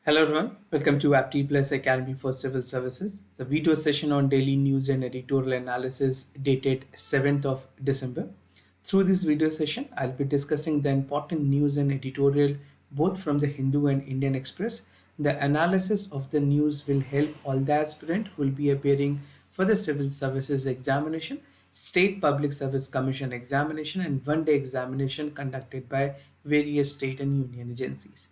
Hello everyone, welcome to Apti Plus Academy for Civil Services, the video session on daily news and editorial analysis dated 7th of December. Through this video session, I'll be discussing the important news and editorial both from the Hindu and Indian Express. The analysis of the news will help all the aspirant who will be appearing for the Civil Services examination, State Public Service Commission examination, and one-day examination conducted by various state and union agencies.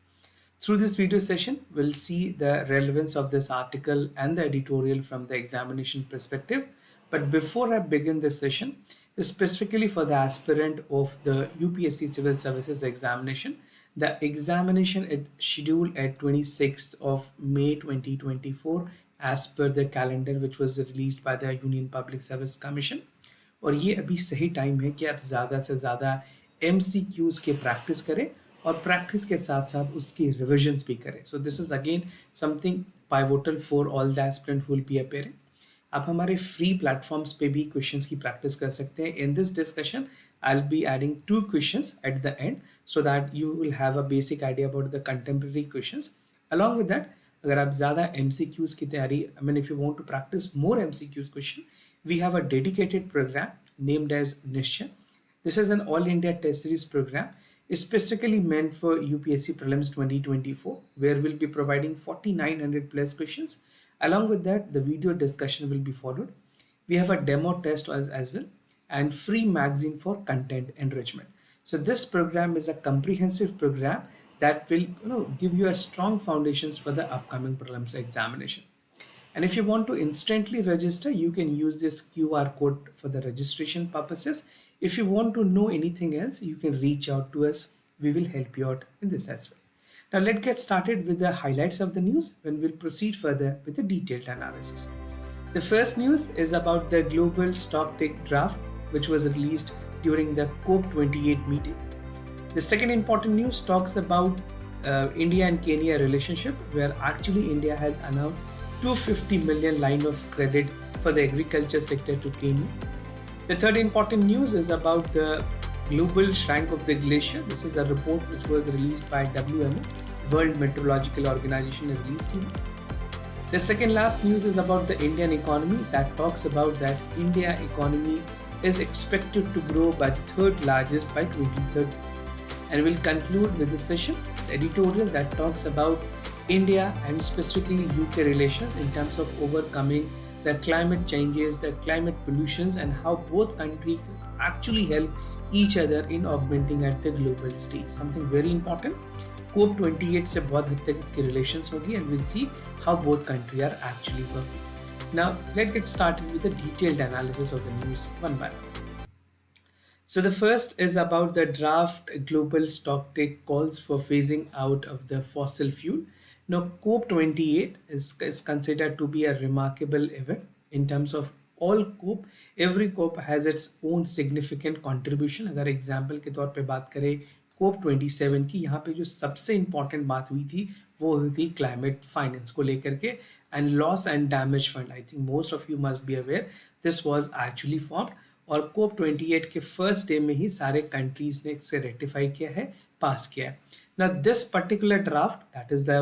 Through this video session, we'll see the relevance of this article and the editorial from the examination perspective. But before I begin this session, specifically for the aspirant of the UPSC Civil Services examination, the examination is scheduled at 26th of May 2024 as per the calendar which was released by the Union Public Service Commission. और ये अभी सही time है कि आप ज़्यादा से ज़्यादा MCQs के प्रैक्टिस करें और प्रैक्टिस के साथ साथ उसकी रिविजन्स भी करें. So this is again something pivotal for all the aspirant who will be appearing. आप हमारे फ्री प्लेटफॉर्म्स पे भी क्वेश्चंस की प्रैक्टिस कर सकते हैं. In this discussion I will be adding 2 questions at the end so that you will have a basic idea about the contemporary questions. Along with that, अगर आप ज़्यादा MCQs की तैयारी, I mean if you want to practice more MCQs question, we have a dedicated programme named as Nishchay. This is an all India test series program specifically meant for UPSC prelims 2024, where we'll be providing 4900 plus questions. Along with that, the video discussion will be followed. We have a demo test as well and free magazine for content enrichment. So this program is a comprehensive program that will give you a strong foundations for the upcoming prelims examination. And if you want to instantly register, you can use this QR code for the registration purposes. If you want to know anything else, you can reach out to us. We will help you out in this as well. Now let's get started with the highlights of the news when we'll proceed further with the detailed analysis. The first news is about the global stocktake draft, which was released during the COP28 meeting. The second important news talks about India and Kenya relationship, where actually India has announced 250 million line of credit for the agriculture sector to Kenya. The third important news is about the global shrink of the glacier. This is a report which was released by WMO, World Meteorological Organization, released. The second last news is about the Indian economy that talks about that India economy is expected to grow by the third largest by 2030. And we'll conclude with the session, the editorial that talks about India and specifically UK relations in terms of overcoming the climate changes, the climate pollutions, and how both countries actually help each other in augmenting at the global stage. Something very important. COP28 से बहुत हद तक इसकी relations होगी, and we'll see how both countries are actually working. Now let's get started with the detailed analysis of the news one by one. So the first is about the draft global stocktake calls for phasing out of the fossil fuel. Now, COP28 is considered to be a remarkable event in terms of all COP. Every COP has its own significant contribution. अगर example के तौर पे बात करें COP27 की, यहाँ पे जो सबसे इम्पॉर्टेंट बात हुई थी वो हुई थी क्लाइमेट फाइनेंस को लेकर के and loss and damage fund. I think most of you must be aware this was actually formed और COP28 के फर्स्ट डे में ही सारे कंट्रीज ने इसे रेक्टिफाई किया है, पास किया है. Now this particular draft, that is the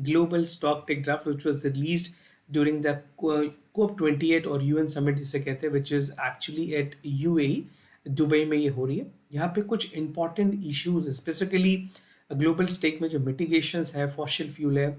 global stocktake draft, which was released during the COP28 और UN summit जिसे कहते हैं, which is actually at UAE, Dubai में ये हो रही है. यहाँ पे कुछ important issues, specifically global stake में जो mitigations है, fossil fuel है,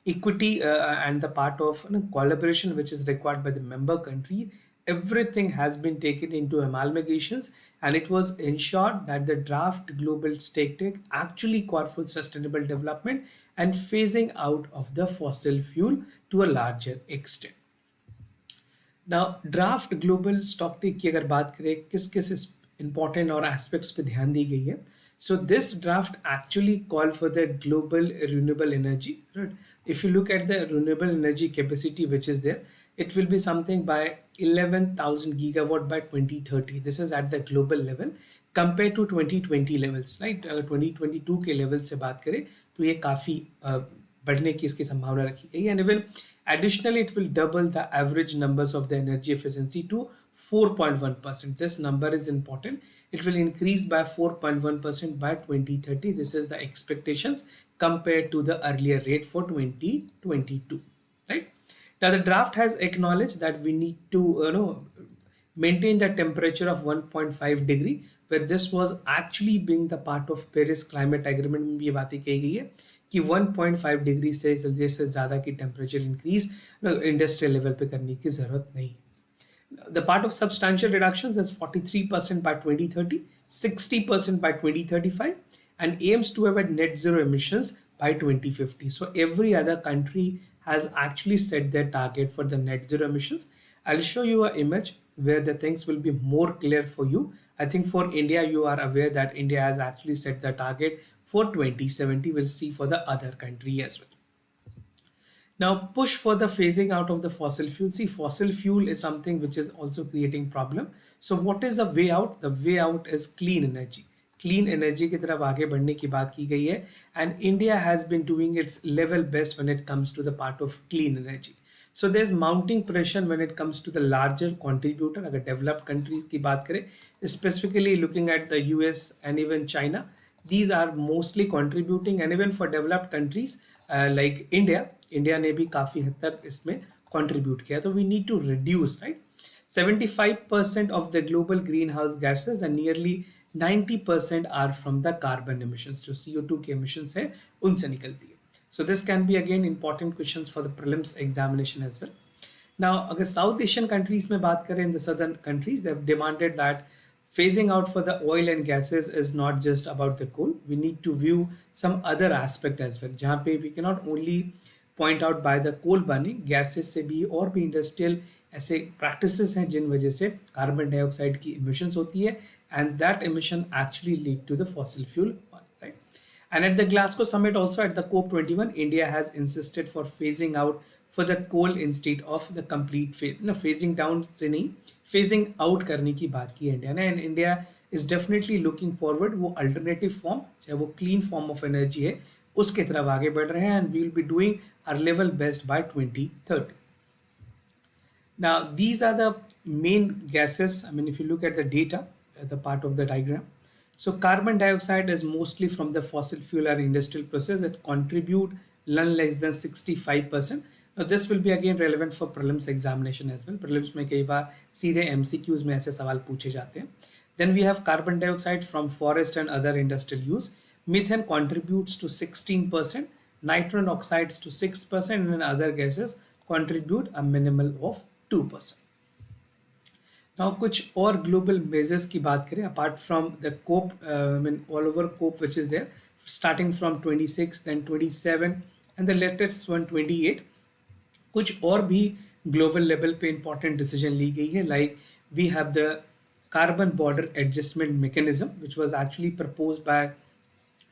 equity and the part of collaboration which is required by the member country. Everything has been taken into amalgamations, and it was ensured that the draft global stocktake actually called for sustainable development and phasing out of the fossil fuel to a larger extent. Now, draft global stocktake की अगर बात करें किस किस important और aspects पे ध्यान दी गई है. So this draft actually called for the global renewable energy. Right? If you look at the renewable energy capacity which is there, it will be something by 11,000 gigawatt by 2030. This is at the global level compared to 2020 levels, right? 2022 के level से बात करें तो ये काफ़ी बढ़ने की इसकी संभावना रखी गई है. And additionally, it will double the average numbers of the energy efficiency to 4.1%. This number is important. It will increase by 4.1% by 2030. This is the expectations compared to the earlier rate for 2022, right? Now the draft has acknowledged that we need to maintain the temperature of 1.5 degree, where this was actually being the part of Paris climate agreement में भी ये बातें कही गई है कि 1.5 degree से Celsius से ज़्यादा की टेम्परेचर इंक्रीज इंडस्ट्रियल लेवल पे करने की ज़रूरत नहीं। The part of substantial reductions is 43% by 2030, 60% by 2035, and aims to have a net zero emissions by 2050. So every other country has actually set their target for the net zero emissions. I'll show you an image where the things will be more clear for you. I think for India, you are aware that India has actually set the target for 2070. We'll see for the other country as well. Now push for the phasing out of the fossil fuel. See, fossil fuel is something which is also creating problem. So what is the way out? The way out is clean energy. Clean energy की तरफ आगे बढ़ने की बात की गई है, and India has been doing its level best when it comes to the part of clean energy. So there's mounting pressure when it comes to the larger contributor. अगर developed countries की बात करें, specifically looking at the US and even China, these are mostly contributing, and even for developed countries like India ने भी काफ़ी हद तक इसमें कंट्रीब्यूट किया। तो we need to reduce, right, 75% of the global green house gases and nearly 90% are from the carbon emissions. जो CO2 के एमिशंस है उनसे निकलती है। So this can be again important questions for the prelims examination as well. Now अगर south Asian countries में बात करें, in the southern countries they have demanded that phasing out for the oil and gases is not just about the coal. We need to view some other aspect as well, जहाँ पे we cannot only point out by the coal burning, gases से भी और भी industrial ऐसे practices हैं जिन वजह से कार्बन डाइऑक्साइड की emissions होती है, and that emission actually lead to the fossil fuel, right? And at the Glasgow summit also, at the COP21, India has insisted for phasing out for the coal instead of the complete phasing down से नहीं, phasing out करने की बात की है India ने, and India is definitely looking forward वो alternative form, चाहे वो clean form of energy है, उसके तरफ आगे बढ़ रहे हैं, and we will be doing our level best by 2030. Now these are the main gases. I mean, if you look at the data, the part of the diagram, so carbon dioxide is mostly from the fossil fuel or industrial process that contribute none less than 65%. Now this will be again relevant for prelims examination as well. Prelims में कई बार सीधे MCQs में ऐसे सवाल पूछे जाते हैं. Then we have carbon dioxide from forest and other industrial use. Methane contributes to 16%, nitrogen oxides to 6%, and other gases contribute a minimal of 2%. Now कुछ और global measures की बात करें, apart from the COP, I mean all over COP which is there, starting from 26, then 27, and the latest one 28. कुछ और भी global level पे important decision ली गई है, like we have the carbon border adjustment mechanism which was actually proposed by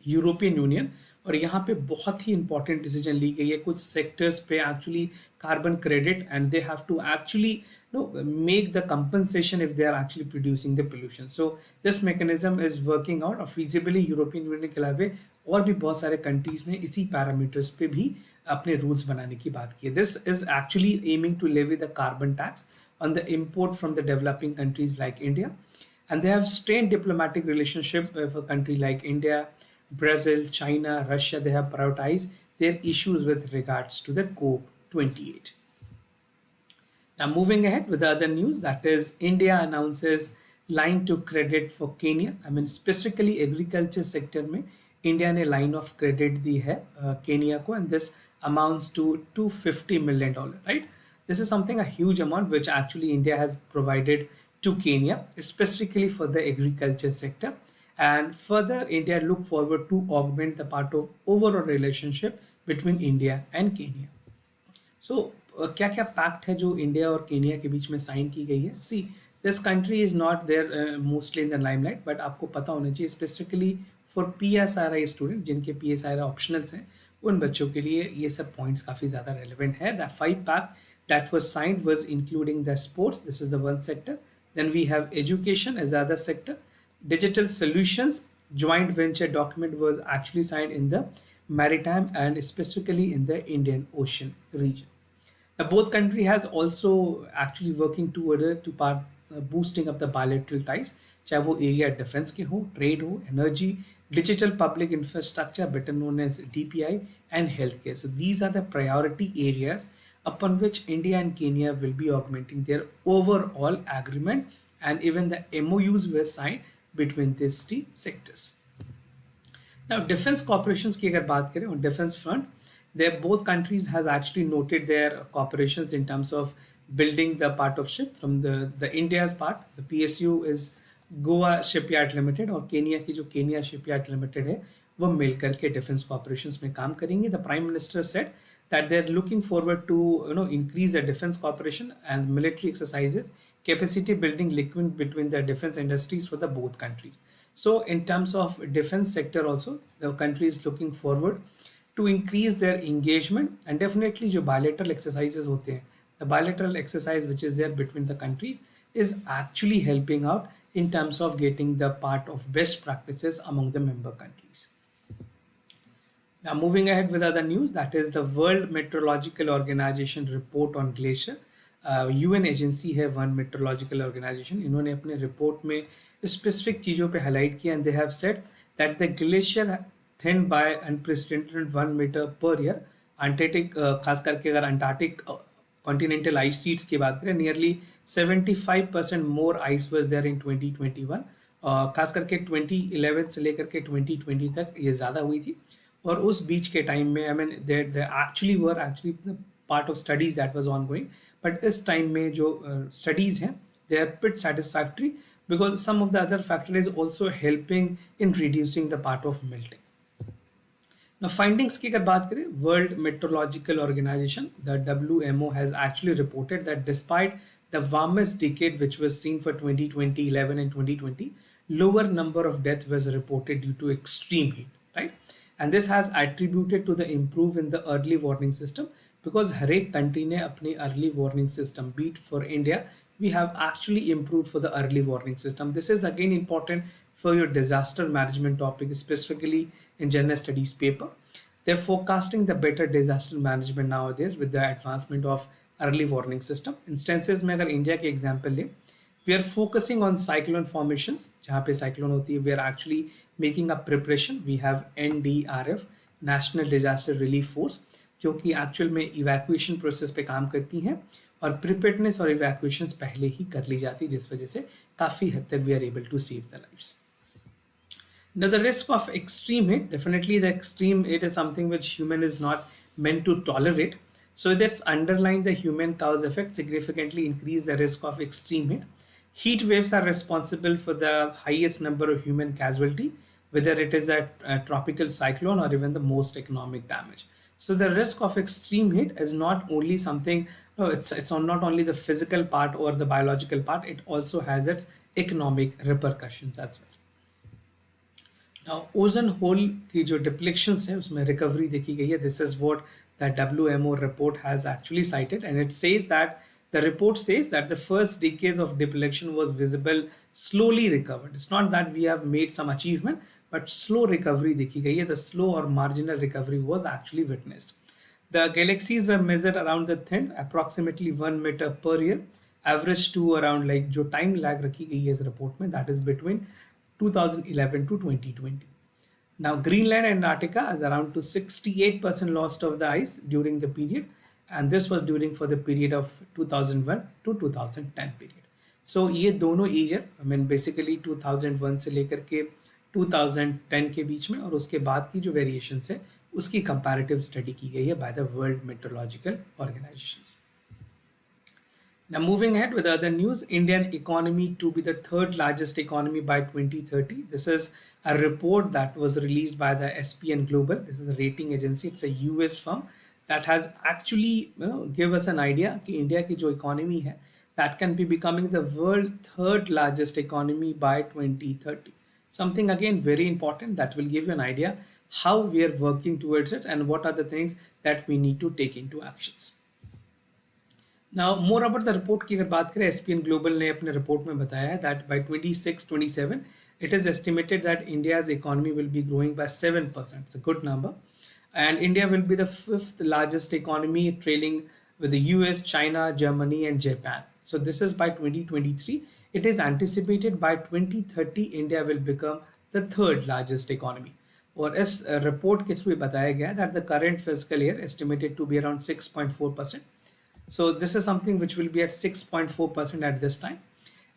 European Union, और यहाँ पे बहुत ही इंपॉर्टेंट डिसीजन ली गई है। कुछ सेक्टर्स पे actually carbon credit, and they have to actually make the compensation if they are actually producing the pollution. So this mechanism is working out, और feasibly यूरोपियन यूनियन के अलावा और भी बहुत सारे कंट्रीज ने इसी पैरामीटर्स पे भी अपने रूल्स बनाने की बात की है. This is actually aiming to levy the carbon tax on the import from the developing countries like India, and they have strained diplomatic relationship with a country like India, Brazil, China, Russia. They have prioritized their issues with regards to the COP28. Now moving ahead with the other news, that is India announces line to credit for Kenya. I mean specifically agriculture sector में India ने line of credit दी है Kenya को, and this amounts to $250 million, right? This is something, a huge amount, which actually India has provided to Kenya, specifically for the agriculture sector. And further, India look forward to augment the part of overall relationship between India and Kenya. So, क्या क्या pact है जो India और Kenya के बीच में sign की गई है? See, this country is not there mostly in the limelight, but आपको पता होना चाहिए स्पेसिफिकली फॉर PSRI स्टूडेंट जिनके PSRI ऑप्शनल्स हैं, उन बच्चों के लिए ये सब पॉइंट्स काफ़ी ज़्यादा रेलिवेंट है. The 5 pack that was signed was including the sports, this is the one sector. Then we have education as the other sector. Digital solutions joint venture document was actually signed in the maritime and specifically in the Indian Ocean region. Now both country has also actually working toward boosting up the bilateral ties. चाहे वो area defence के हो, trade हो, energy, digital public infrastructure, better known as DPI, and healthcare. So these are the priority areas upon which India and Kenya will be augmenting their overall agreement, and even the MOUs were signed between these three sectors. Now, defense corporations की अगर बात करें on defense front, their both countries has actually noted their cooperations in terms of building the part of ship. From the India's part, the PSU is Goa Shipyard Limited, और Kenya की जो Kenya shipyard limited है वो मिल करके defence corporations में काम करेंगे. The prime minister said that they're looking forward to increase the defense cooperation and military exercises, capacity building linked between the defense industries for the both countries. So in terms of defense sector also, the country is looking forward to increase their engagement, and definitely जो bilateral exercises होते हैं, the bilateral exercise which is there between the countries is actually helping out in terms of getting the part of best practices among the member countries. Now, moving ahead with other news, that is the World Meteorological Organization report on glacier. UN agency है world meteorological organisation, इन्होंने अपने report में specific चीज़ों पे highlight किया, and they have said that the glacier thin by unprecedented 1 metre per year. Antarctic, खास करके अगर अंटार्कटिक कॉन्टिनेंटल आइस शीट्स की बात करें, nearly 75% more ice was there in 2021. खास करके 2011 से लेकर के 2020 तक ये ज़्यादा हुई थी. और उस बीच के टाइम में, I mean they actually were actually part of studies that was on going, but इस टाइम में जो स्टडीज हैं they are pretty satisfactory, because some of the other factor is also helping in reducing the part of melting. Now, findings की अगर बात करें, World Meteorological Organization, the WMO, has actually reported that despite the warmest decade which was seen for 2020, 11 and 2020, lower number of deaths was reported due to extreme heat, right? And this has attributed to the improve in the early warning system, because हर एक country ने अपनी early warning system beat. For India, we have actually improved for the early warning system. This is again important for your disaster management topic, specifically in general studies paper. They're forecasting the better disaster management nowadays with the advancement of early warning system. Instances में अगर India के example लें, we are focusing on cyclone formations, जहाँ पे cyclone होती है, we are actually making a preparation. We have NDRF, National Disaster Relief Force, जो कि एक्चुअल में इवैक्यूएशन प्रोसेस पे काम करती हैं, और प्रिपेयर्डनेस और इवैक्यूएशंस पहले ही कर ली जाती है, जिस वजह से काफ़ी हद तक we are able to save the lives. Now, the risk of extreme heat, definitely the extreme heat is something which human is not meant to tolerate. So that's underlying the human cause effect significantly increase the risk of extreme heat. Heat waves are responsible for the highest number of human casualty, whether it is a tropical cyclone or even the most economic damage. So the risk of extreme heat is not only something, no, it's not only the physical part or the biological part, it also has its economic repercussions as well. Ozone whole की जो डिप्लेक्शंस है उसमें recovery देखी गई है. This is what the WMO report has actually cited, and it says that the report says that the first decades of depletion was visible, slowly recovered. It's not that we have made some achievement, but slow recovery देखी गई है. The slow or marginal recovery was actually witnessed. The galaxies were measured around the thin, approximately 1 meter per year, average to around, like जो time lag रखी गई है इस report में, that is between 2011 to 2020. Now, Greenland and Antarctica is around to 68% lost of the ice during the period, and this was during for the period of 2001 to 2010 period. So ये दोनों area, I mean basically 2001 से लेकर के 2010 के बीच में और उसके बाद की जो वेरिएशंस है उसकी कंपैरेटिव स्टडी की गई है by the world meteorological organisations. Now, moving ahead with other news, Indian economy to be the third largest economy by 2030. This is a report that was released by the SPN Global. This is a rating agency. It's a US firm that has actually give us an idea that India की जो economy है that can be becoming the world third largest economy by 2030. Something again very important that will give you an idea how we are working towards it and what are the things that we need to take into actions. Now, more about the report की अगर बात करें, SPN Global ने अपने report में बताया है that by 26-27 it is estimated that India's economy will be growing by 7%. It's a good number, and India will be the fifth largest economy, trailing with the US, China, Germany, and Japan. So this is by 2023, It is anticipated by 2030 India will become the third largest economy. और इस report के through बताया गया that the current fiscal year estimated to be around 6.4%. So this is something which will be at 6.4% at this time.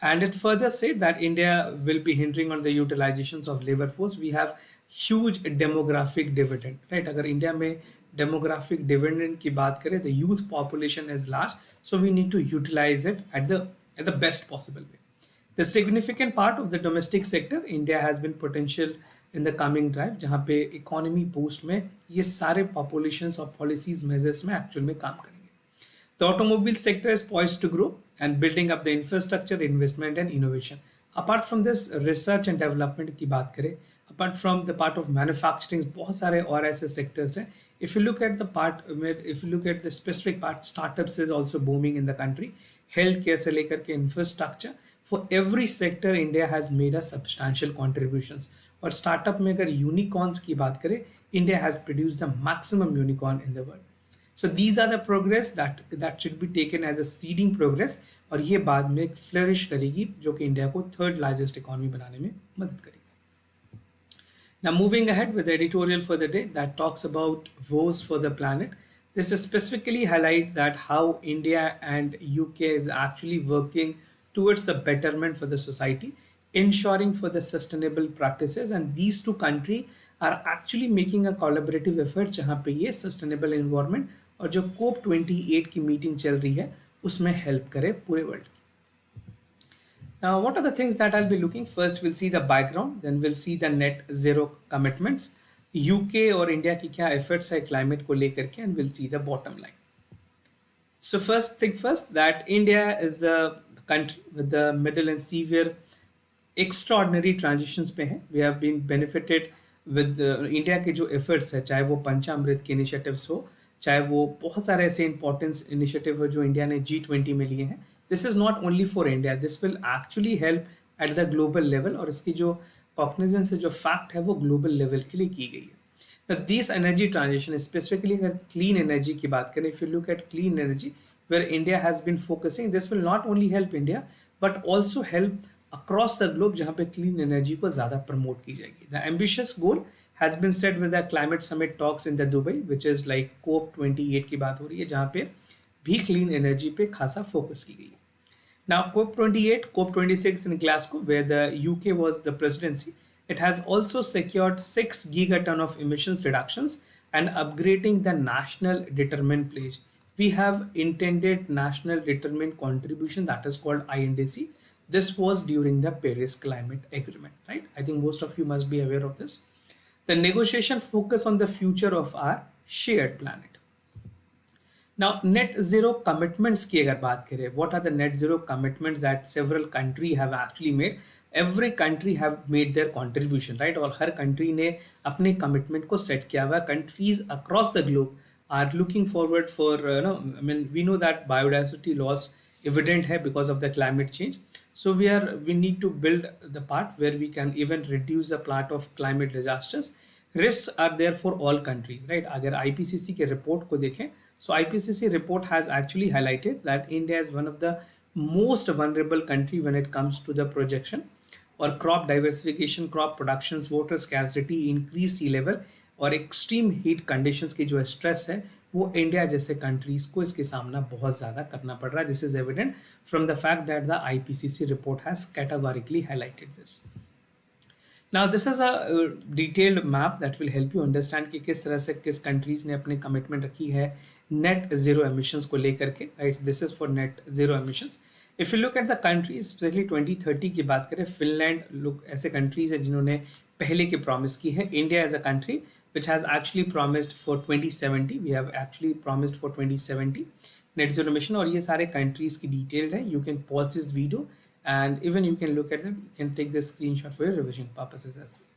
And it further said that India will be hindering on the utilizations of labor force. We have huge demographic dividend, right? अगर India में demographic dividend की बात करें, the youth population is large, so we need to utilize it at the best possible way. The significant part of the domestic sector, India has been potential in the coming drive, जहाँ पे economy boost में ये सारे populations और policies measures में actual में काम करेंगे. The automobile sector is poised to grow and building up the infrastructure, investment and innovation. Apart from this research and development की बात करें, apart from the part of manufacturing, बहुत सारे और ऐसे sectors हैं. If you look at the part, if you look at the specific part, startups is also booming in the country. Healthcare से लेकर के infrastructure, for every sector India has made a substantial contributions. और startup में अगर unicorns की बात करें, India has produced the maximum unicorn in the world. So these are the progress that should be taken as a seeding progress और ये बाद में एक flourish करेगी जो कि इंडिया को third largest economy बनाने में मदद करेगी. Now moving ahead with the editorial for the day that talks about woes for the planet. This is specifically highlight that how India and UK is actually working towards the betterment for the society, ensuring for the sustainable practices, and these two countries are actually making a collaborative effort जहाँ पे ये sustainable environment और जो COP28 की meeting चल रही है उसमें हेल्प करे पूरे world. Now, what are the things that I'll be looking? First, we'll see the background, then we'll see the net zero commitments, UK और इंडिया की क्या efforts है climate को लेकर के, and we'll see the bottom line. So first thing first, that India is a country with the middle and severe extraordinary transitions पे है. We have been benefited with India के जो efforts है, चाहे वो पंचामृत के initiatives हो, चाहे वो बहुत सारे ऐसे important initiative हो जो इंडिया ने G20 में लिए हैं. This is not only for India. This will actually help at the global level और इसकी जो cognizance है, जो fact है वो global level के लिए की गई है. Now, this energy transition, specifically अगर clean energy की बात करें, if you look at clean energy, where India has been focusing, this will not only help India, but also help across the globe जहाँ पे clean energy को ज़्यादा promote की जाएगी. The ambitious goal has been set with the climate summit talks in the Dubai, which is like COP28 की बात हो रही है, जहाँ पे भी clean energy पे खासा focus की गई है. Now, COP28, COP26 in Glasgow, where the UK was the presidency, it has also secured 6 gigaton of emissions reductions and upgrading the national determined pledge. We have intended national determined contribution that is called INDC. This was during the Paris Climate Agreement, right? I think most of you must be aware of this. The negotiation focus on the future of our shared planet. Now, net zero commitments की अगर बात करें, what are the net zero commitments that several country have actually made? Every country have made their contribution, right? और हर country ने अपने commitment को set किया हुआ. Countries across the globe are looking forward for, I mean, we know that biodiversity loss evident है because of the climate change. So we need to build the part where we can even reduce the part of climate disasters. Risks are there for all countries, right? अगर IPCC के report को देखें, so IPCC report has actually highlighted that India is one of the most vulnerable country when it comes to the projection or crop diversification, crop productions, water scarcity, increased sea level और extreme heat conditions की जो stress है वो India जैसे countries को इसके सामना बहुत ज़्यादा करना पड़ रहा है. This is evident from the fact that the IPCC report has categorically highlighted this. Now this is a detailed map that will help you understand कि किस तरह से किस कंट्रीज ने अपने कमिटमेंट रखी है नेट जीरो एमिशंस को लेकर के, right? This is for net zero emissions. If you look at the countries, specially 2030 की बात करें, फिनलैंड लुक ऐसे कंट्रीज है जिन्होंने पहले की प्रॉमिस की है. India as a country which has actually promised for 2070, we have actually promised for 2070 net zero emission. और ये सारे countries की detailed है. You can pause this video and even you can look at them. You can take this screenshot for your revision purposes as well.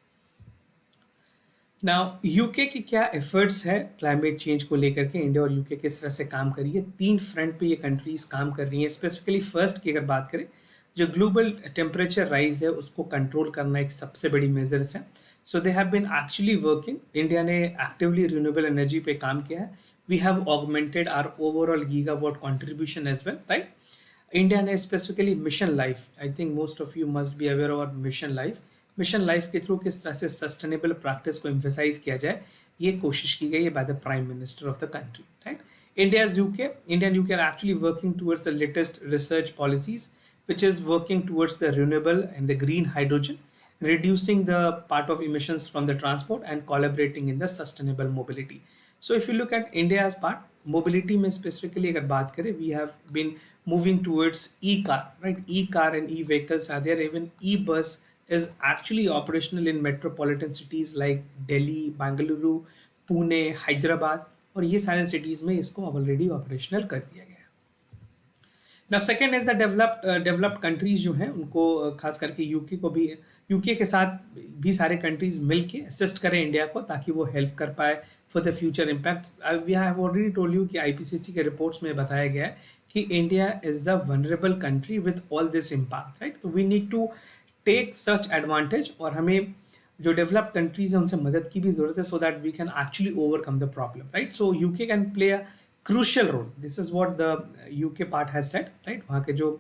Now UK की क्या efforts है climate change को लेकर के, इंडिया और UK किस तरह से काम कर रही है. 3 फ्रंट पे ये countries काम कर रही हैं. स्पेसिफिकली फर्स्ट की अगर बात करें, जो ग्लोबल टेम्परेचर राइज है उसको कंट्रोल करना एक सबसे बड़ी मेजर्स है. So they have been actually working. India ने actively renewable energy पे काम किया है. We have augmented our overall gigawatt contribution as well, right? India ने specifically mission life, I think most of you must be aware of mission life के through किस तरह से सस्टेनेबल प्रैक्टिस को एम्फेसाइज किया जाए, ये कोशिश की गई है by the prime minister of the country, right? India and UK are actually working towards the latest research policies, which is working towards the renewable and the green hydrogen, reducing the part of emissions from the transport and collaborating in the sustainable mobility. So if you look at India's part, mobility में specifically अगर बात करें, we have been moving towards e-car, right? E-car and e-vehicles are there. Even e-bus is actually operational in metropolitan cities like Delhi, Bangalore, Pune, Hyderabad, और ये सारे cities में इसको already operational कर दिया गया है। ना second is the developed countries जो हैं उनको खास करके यूके को भी, यूके के साथ भी सारे कंट्रीज मिलके असिस्ट करें इंडिया को ताकि वो हेल्प कर पाए for the future impact. We have already told you कि आईपीसीसी के रिपोर्ट्स में बताया गया है कि India is the vulnerable country with all this impact, right? तो we need to take such advantage, और हमें जो डेवलप्ड कंट्रीज हैं उनसे मदद की भी जरूरत है, so that we can actually overcome the problem, right? So UK can play a crucial role, this is what the UK part has said, right? वहाँ के जो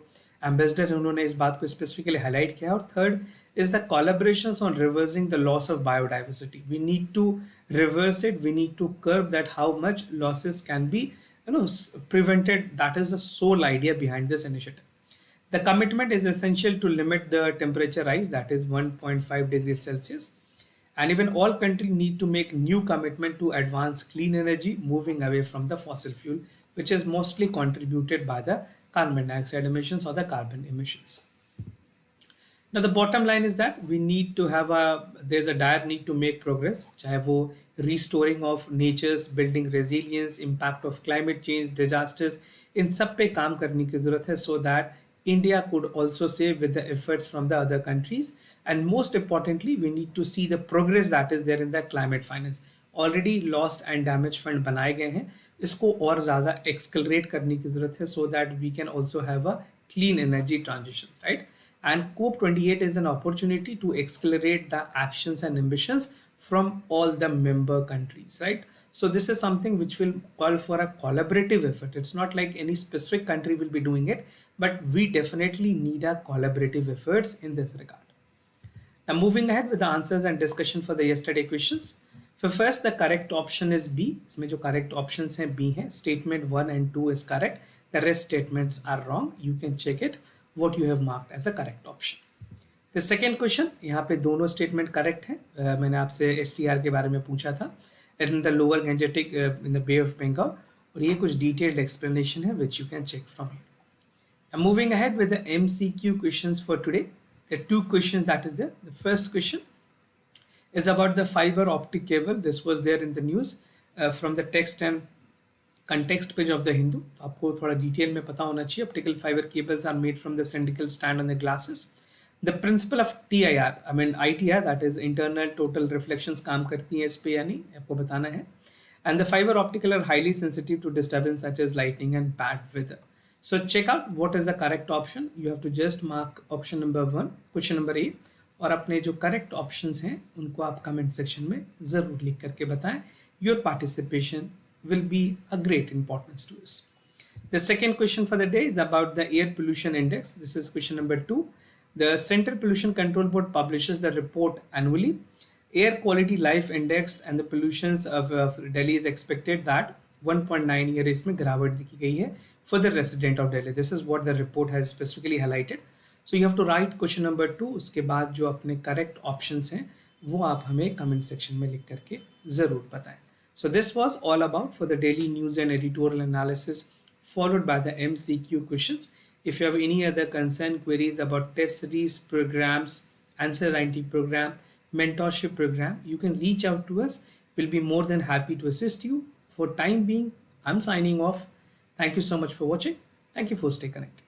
एम्बेसडर हैं उन्होंने इस बात को स्पेसिफिकली हाईलाइट किया। और third is the collaborations on reversing the loss of biodiversity. We need to reverse it, we need to curb that how much losses can be prevented. That is the sole idea behind this initiative. The commitment is essential to limit the temperature rise, that is 1.5 degrees Celsius. And even all countries need to make new commitment to advance clean energy, moving away from the fossil fuel, which is mostly contributed by the carbon dioxide emissions or the carbon emissions. Now the bottom line is that we need to have there's a dire need to make progress, चाहे वो restoring of nature's building resilience, impact of climate change, disasters, इन सब पे काम करने की जरूरत है, so that India could also save with the efforts from the other countries. And most importantly, we need to see the progress that is there in the climate finance. Already lost and damaged fund बनाए गए हैं, इसको और ज़्यादा accelerate करने की जरूरत है, so that we can also have a clean energy transitions, right? And COP28 is an opportunity to accelerate the actions and ambitions from all the member countries, right? So this is something which will call for a collaborative effort. It's not like any specific country will be doing it, but we definitely need a collaborative efforts in this regard. Now moving ahead with the answers and discussion for the yesterday questions. For first, the correct option is B. इसमें जो correct options हैं B हैं. Statement 1 and 2 is correct. The rest statements are wrong. You can check it what you have marked as a correct option. The second question, यहाँ पे दोनों statement correct हैं. मैंने आपसे STR के बारे में पूछा था, in the lower Gangetic in the Bay of Bengal, और ये कुछ detailed explanation है which you can check from here. Now moving ahead with the MCQ questions for today. There are two questions that is there. The first question is about the fiber optic cable. This was there in the news from the text and context page of the Hindu. आपको थोड़ा detail में पता होना चाहिए. Optical fiber cables are made from the cylindrical stand on the glasses. The principle of TIR, I mean ITR, that is internal total reflections, काम करती हैं इस पे या नहीं, आपको बताना है. And the fiber optical are highly sensitive to disturbance such as lightning and bad weather. So check out what is the correct option. You have to just mark option number 1, question number A, और अपने जो correct options हैं उनको आप comment section में ज़रूर लिख करके बताएं. Your participation will be a great importance to us. The second question for the day is about the air pollution index. This is question number 2. The Central Pollution Control Board publishes the report annually. Air quality life index and the pollutions of Delhi is expected that 1.9 year इसमें गिरावट दिखी गई है for the resident of Delhi. This is what the report has specifically highlighted. So you have to write question number 2. उसके बाद जो अपने correct options हैं वो आप हमें comment section में लिख करके ज़रूर बताएं. So this was all about for the daily news and editorial analysis followed by the MCQ questions. If you have any other concern, queries about test series, programs, answer writing program, mentorship program, you can reach out to us. We'll be more than happy to assist you. For time being, I'm signing off. Thank you so much for watching. Thank you for staying connected.